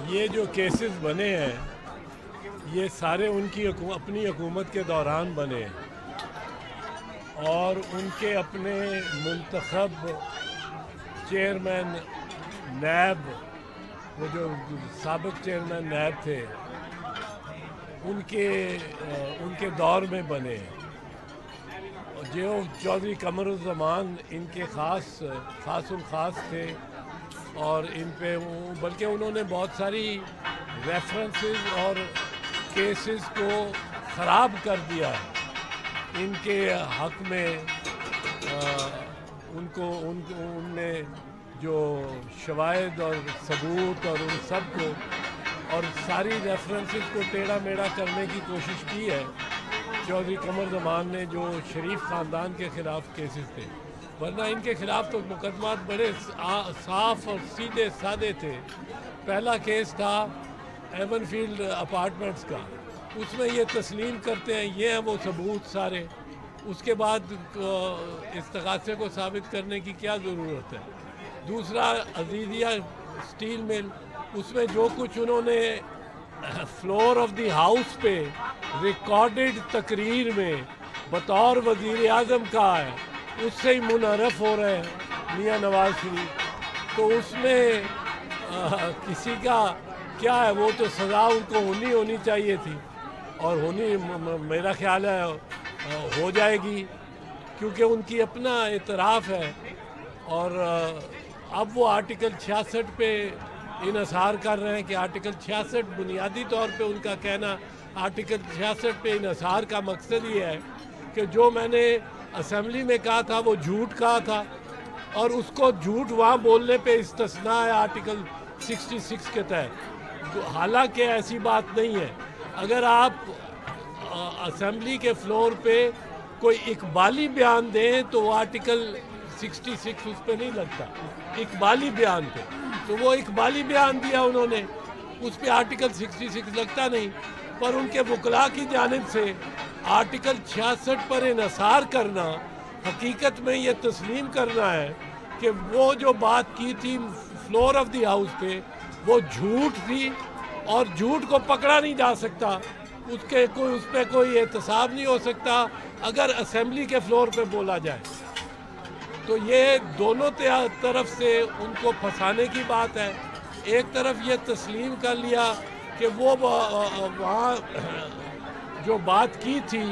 ये जो केसेस बने हैं ये सारे उनकी अपनी हुकूमत के दौरान बने हैं और उनके अपने मुंतखब चेयरमैन नैब, वो जो साबिक चेयरमैन नैब थे, उनके दौर में बने हैं। जो चौधरी कमरुज़्ज़मान इनके ख़ास थे और इन पे बल्कि उन्होंने बहुत सारी रेफरेंसेस और केसेस को ख़राब कर दिया इनके हक़ में। उनने जो शवाहिद और सबूत और उन सब को और सारी रेफरेंसेस को टेढ़ा मेढ़ा करने की कोशिश की है चौधरी कमरुज़्ज़मान ने, जो शरीफ ख़ानदान के ख़िलाफ़ केसेस थे। वरना इनके ख़िलाफ़ तो मुकदमात बड़े साफ़ और सीधे सादे थे। पहला केस था एवनफील्ड अपार्टमेंट्स का, उसमें ये तस्लीम करते हैं ये हैं वो सबूत सारे। उसके बाद इस्तग़ासे को साबित करने की क्या ज़रूरत है। दूसरा अज़ीज़िया स्टील मिल, उसमें जो कुछ उन्होंने फ्लोर ऑफ द हाउस पे रिकॉर्डेड तकरीर में बतौर वज़ीर आज़म कहा है, उससे ही मुनहरफ हो रहे हैं मियाँ नवाज़ शरीफ। तो उसमें किसी का क्या है, वो तो सज़ा उनको होनी चाहिए थी और मेरा ख्याल है हो जाएगी, क्योंकि उनकी अपना एतराफ़ है। और अब वो आर्टिकल 66 पे इन्हिसार कर रहे हैं कि आर्टिकल 66 बुनियादी तौर पे उनका कहना आर्टिकल 66 पे इन्हिसार का मकसद ये है कि जो मैंने असेंबली में कहा था वो झूठ कहा था और उसको झूठ वहाँ बोलने पे इस्तिस्ना है आर्टिकल 66 के तहत। हालांकि ऐसी बात नहीं है। अगर आप असेंबली के फ्लोर पे कोई इकबाली बयान दें तो वो आर्टिकल 66 उस पर नहीं लगता, इकबाली बयान पे। तो वो इकबाली बयान दिया उन्होंने, उस पर आर्टिकल 66 लगता नहीं। पर उनके वकला की जानिब से आर्टिकल 66 पर इन्हिसार करना हकीकत में ये तस्लीम करना है कि वो जो बात की थी फ्लोर ऑफ द हाउस पे वो झूठ थी और झूठ को पकड़ा नहीं जा सकता, उस पर कोई एहतसाब नहीं हो सकता अगर असेंबली के फ्लोर पे बोला जाए। तो ये दोनों तरफ से उनको फंसाने की बात है। एक तरफ ये तस्लीम कर लिया कि वो वहाँ जो बात की थी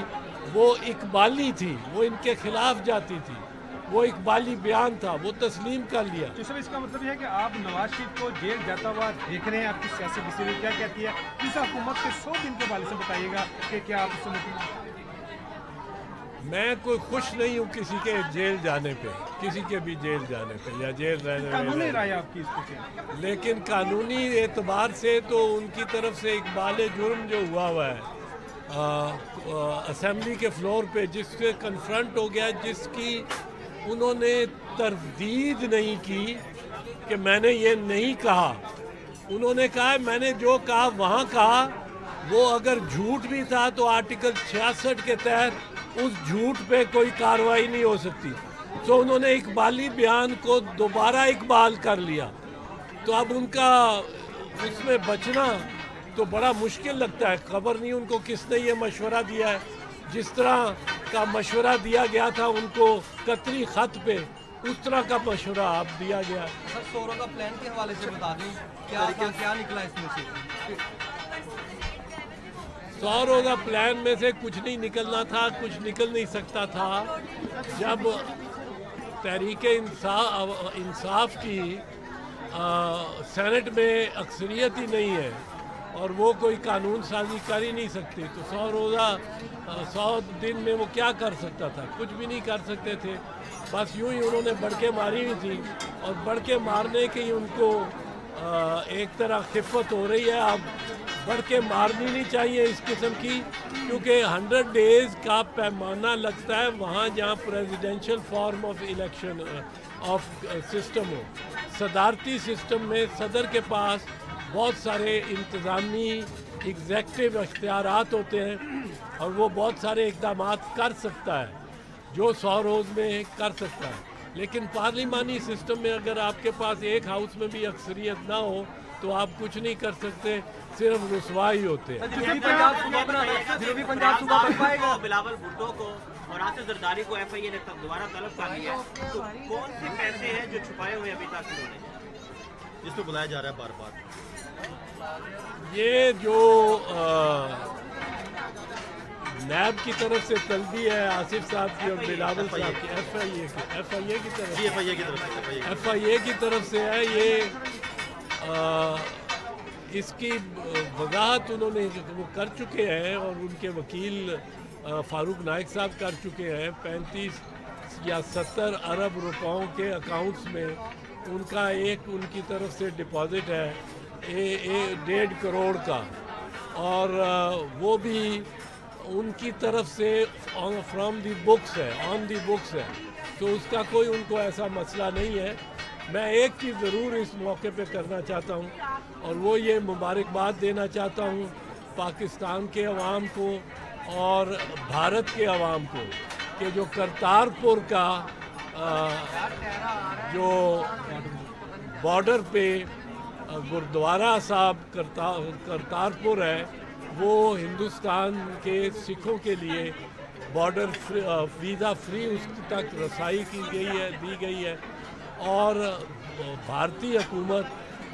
वो इकबाली थी, वो इनके खिलाफ जाती थी, वो इकबाली बयान था, वो तस्लीम कर लिया। तो सर इसका मतलब है कि आप नवाज शरीफ को जेल जाता हुआ देख रहे हैं, आपकी सियासी डिसीजन क्या कहती है इस हुकूमत के 100 दिन के बारे में बताइएगा कि क्या आप उससे। मैं कोई खुश नहीं हूँ किसी के जेल जाने पे, किसी के भी जेल जाने पे या जेल रहने कानूनी राय आपकी इस पे, लेकिन कानूनी एतबार से तो उनकी तरफ से इकबाल जुर्म जो हुआ है असेंबली के फ्लोर पे, जिससे कन्फ्रंट हो गया, जिसकी उन्होंने तरदीद नहीं की कि मैंने ये नहीं कहा। उन्होंने कहा मैंने जो कहा वहाँ कहा, वो अगर झूठ भी था तो आर्टिकल 66 के तहत उस झूठ पे कोई कार्रवाई नहीं हो सकती। तो उन्होंने इकबाली बयान को दोबारा इकबाल कर लिया। तो अब उनका उसमें बचना तो बड़ा मुश्किल लगता है। खबर नहीं उनको किसने ये मशवरा दिया है, जिस तरह का मशवरा दिया गया था उनको कतरी ख़त पे, उस तरह का मशवरा अब दिया गया। सर 100 रोज़ा प्लान के हवाले से बता दें क्या निकला इसमें से। 100 रोज़ा प्लान में से कुछ नहीं निकलना था, कुछ निकल नहीं सकता था। जब तहरीक इंसाफ की सेनेट में अक्सरियत ही नहीं है और वो कोई कानून साजी कर ही नहीं सकती, तो 100 रोज़ा 100 दिन में वो क्या कर सकता था, कुछ भी नहीं कर सकते थे। बस यूं ही उन्होंने बढ़के मारी हुई थी और बढ़के मारने की उनको एक तरह खिफ़त हो रही है। अब बढ़ के मारनी नहीं चाहिए इस किस्म की, क्योंकि 100 डेज़ का पैमाना लगता है वहाँ जहाँ presidential form of election of system हो। सदारती सिस्टम में सदर के पास बहुत सारे इंतज़ामी एग्जेक्टिव इख्तियारात होते हैं और वो बहुत सारे इक़दाम कर सकता है जो 100 रोज़ में कर सकता है। लेकिन पार्लिमानी सिस्टम में अगर आपके पास एक हाउस में भी अक्सरियत ना हो تو آپ کچھ نہیں کر سکتے, صرف رسوائی ہوتے ہیں. جنوبی پنجاب صوبہ بن پائے گا. بلاول بھٹو کو اور آصف زرداری کو ایف آئی اے نے دوبارہ طلب کر لیا ہے, تو کون سے پیسے ہیں جو چھپائے ہوئے ابھی تک انہوں نے, جس کو بلایا جا رہا ہے بار بار؟ یہ جو نیب کی طرف سے طلبی ہے آصف صاحب کی اور بلاول صاحب کی, ایف آئی اے کی طرف, ایف آئی اے کی طرف سے ہے, یہ اس کی وضاحت انہوں نے وہ کر چکے ہیں اور ان کے وکیل فاروق نائک صاحب کر چکے ہیں. 35 یا 70 ارب روپوں کے اکاؤنٹس میں ان کا ایک ان کی طرف سے ڈپازٹ ہے 1.5 کروڑ کا, اور وہ بھی ان کی طرف سے فرام دی بکس ہے, آن دی بکس ہے, تو اس کا کوئی ان کو ایسا مسئلہ نہیں ہے. میں ایک چیز ضرور اس موقع پہ کرنا چاہتا ہوں, اور وہ یہ مبارکباد دینا چاہتا ہوں پاکستان کے عوام کو اور بھارت کے عوام کو, کہ جو کرتارپور کا جو بارڈر پہ گردوارہ صاحب کرتارپور ہے, وہ ہندوستان کے سکھوں کے لیے بارڈر ویزا فری اس تک رسائی کی دی گئی ہے, اور بھارتی حکومت,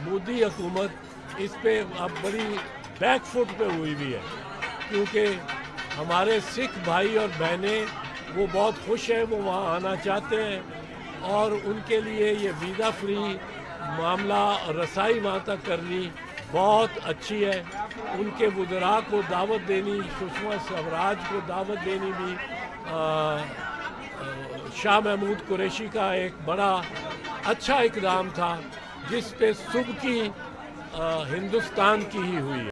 مودی حکومت اس پہ اب بڑی بیک فٹ پہ ہوئی بھی ہے, کیونکہ ہمارے سکھ بھائی اور بہنیں وہ بہت خوش ہیں, وہ وہاں آنا چاہتے ہیں, اور ان کے لیے یہ ویزا فری معاملہ رسائی وہاں تک کرنی بہت اچھی ہے. ان کے وزراء کو دعوت دینی, سشما سوراج کو دعوت دینی بھی شاہ محمود قریشی کا ایک بڑا اچھا اقدام تھا, جس پہ صبح کی ہندوستان کی ہی ہوئی ہے.